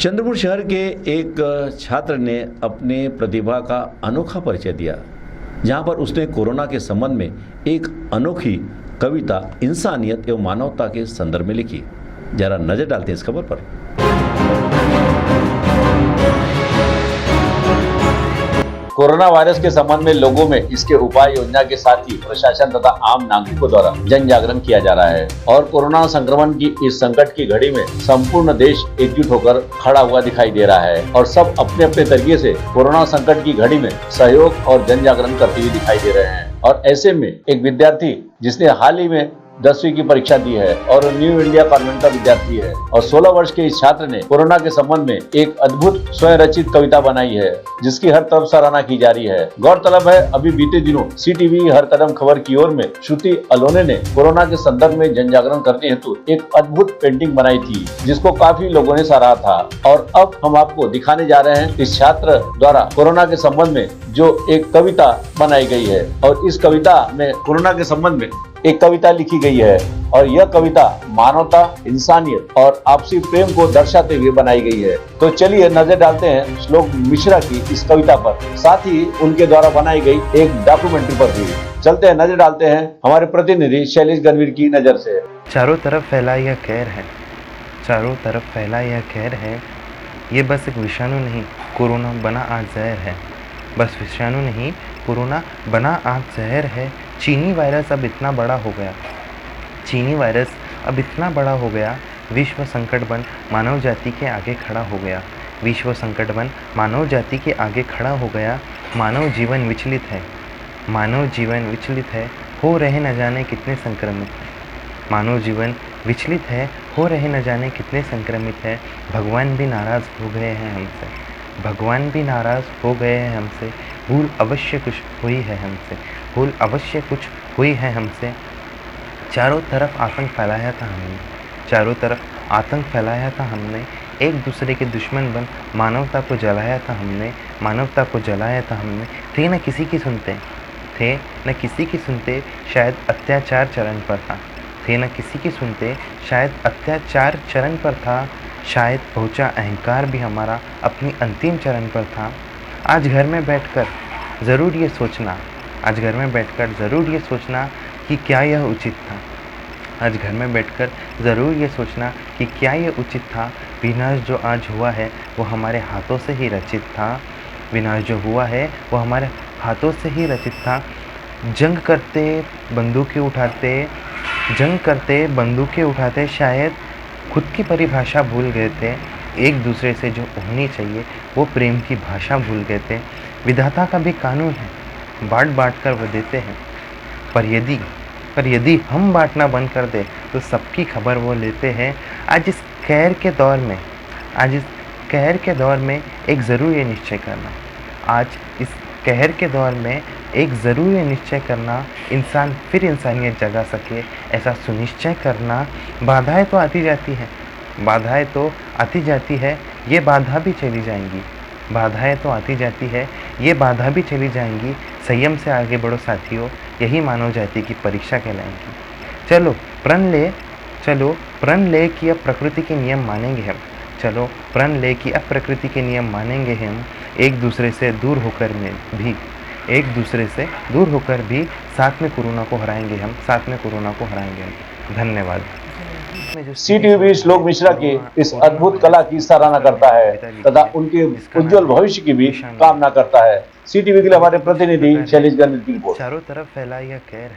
चंद्रपुर शहर के एक छात्र ने अपने प्रतिभा का अनोखा परिचय दिया, जहां पर उसने कोरोना के संबंध में एक अनोखी कविता इंसानियत एवं मानवता के संदर्भ में लिखी। जरा नजर डालते हैं इस खबर पर। कोरोना वायरस के संबंध में लोगों में इसके उपाय योजना के साथ ही प्रशासन तथा आम नागरिकों द्वारा जन जागरण किया जा रहा है और कोरोना संक्रमण की इस संकट की घड़ी में संपूर्ण देश एकजुट होकर खड़ा हुआ दिखाई दे रहा है और सब अपने अपने तरीके से कोरोना संकट की घड़ी में सहयोग और जन जागरण करते हुए दिखाई दे रहे हैं। और ऐसे में एक विद्यार्थी जिसने हाल ही में 10वीं की परीक्षा दी है और न्यू इंडिया कॉन्वेंट का विद्यार्थी है और 16 वर्ष के इस छात्र ने कोरोना के संबंध में एक अद्भुत स्वयं रचित कविता बनाई है, जिसकी हर तरफ सराहना की जा रही है। गौरतलब है, अभी बीते दिनों CTV हर कदम खबर की ओर में श्रुति अलोने ने कोरोना के संदर्भ में जन जागरण करने हेतु एक अद्भुत पेंटिंग बनाई थी, जिसको काफी लोगों ने सराहा था। और अब हम आपको दिखाने जा रहे हैं इस छात्र द्वारा कोरोना के संबंध में जो एक कविता बनाई गई है और इस कविता में कोरोना के संबंध में एक कविता लिखी गई है और यह कविता मानवता, इंसानियत और आपसी प्रेम को दर्शाते हुए बनाई गई है। तो चलिए नजर डालते हैं श्लोक मिश्रा की इस कविता पर, साथ ही उनके द्वारा बनाई गई एक डॉक्यूमेंट्री पर भी। चलते हैं, नजर डालते हैं हमारे प्रतिनिधि शैलेश गणवीर की नजर से। चारों तरफ फैला यह कहर है, चारों तरफ फैला यह कहर है। ये बस एक विषाणु नहीं, कोरोना बना आज जहर है। बस विषाणु नहीं, कोरोना बना आज जहर है। चीनी वायरस अब इतना बड़ा हो गया, चीनी वायरस अब इतना बड़ा हो गया। विश्व संकट बन मानव जाति के आगे खड़ा हो गया, विश्व संकट बन मानव जाति के आगे खड़ा हो गया। मानव जीवन विचलित है, मानव जीवन विचलित है, हो रहे न जाने कितने संक्रमित हैं। मानव जीवन विचलित है, हो रहे न जाने कितने संक्रमित है। भगवान भी नाराज़ हो गए हैं हमसे, भगवान भी नाराज़ हो गए हैं हमसे। भूल अवश्य कुछ हुई है हमसे, भूल अवश्य कुछ हुई है हमसे। चारों तरफ आतंक फैलाया था हमने, चारों तरफ आतंक फैलाया था हमने। एक दूसरे के दुश्मन बन मानवता को जलाया था हमने, मानवता को जलाया था हमने। थे न किसी की सुनते, थे न किसी की सुनते, शायद अत्याचार चरण पर था। थे न किसी की सुनते, शायद अत्याचार चरण पर था। शायद पहुंचा अहंकार भी हमारा अपनी अंतिम चरण पर था। आज घर में बैठकर ज़रूर ये सोचना, आज घर में बैठकर ज़रूर ये सोचना कि क्या यह उचित था। आज घर में बैठकर ज़रूर ये सोचना कि क्या यह उचित था। विनाश जो आज हुआ है वो हमारे हाथों से ही रचित था, विनाश जो हुआ है वो हमारे हाथों से ही रचित था। जंग करते बंदूकें उठाते, जंग करते बंदूकें उठाते, शायद खुद की परिभाषा भूल गए थे। एक दूसरे से जो होनी चाहिए वो प्रेम की भाषा भूल गए थे। विधाता का भी कानून है, बाँट बाँट कर वो देते हैं, पर यदि हम बाँटना बंद कर दे तो सबकी खबर वो लेते हैं। आज इस कहर के दौर में, आज इस कहर के दौर में एक ज़रूर ये निश्चय करना, आज इस कहर के दौर में एक ज़रूर ये निश्चय करना, इंसान फिर इंसानियत जगा सके ऐसा सुनिश्चय करना। बाधाएं तो आती जाती हैं, बाधाएं तो आती जाती है, ये बाधा भी चली जाएंगी। बाधाएं तो आती जाती है, ये बाधा भी चली जाएंगी। संयम से आगे बढ़ो साथियों, यही मानव जाति की परीक्षा कहलाएंगी। चलो प्रण ले कि अब प्रकृति के नियम मानेंगे हम, चलो प्रण ले कि अब प्रकृति के नियम मानेंगे हम। एक दूसरे से दूर होकर में भी, एक दूसरे से दूर होकर भी साथ में कोरोना को हराएंगे हम, साथ में कोरोना को हराएंगे हम। धन्यवाद। CTV श्लोक मिश्रा की इस अद्भुत कला की सराहना करता है तथा उनके उज्जवल भविष्य की भी कामना करता है। CTV के लिए हमारे प्रतिनिधि शैलेश गणवीर की रिपोर्ट। चारों तरफ फैला यह कहर है।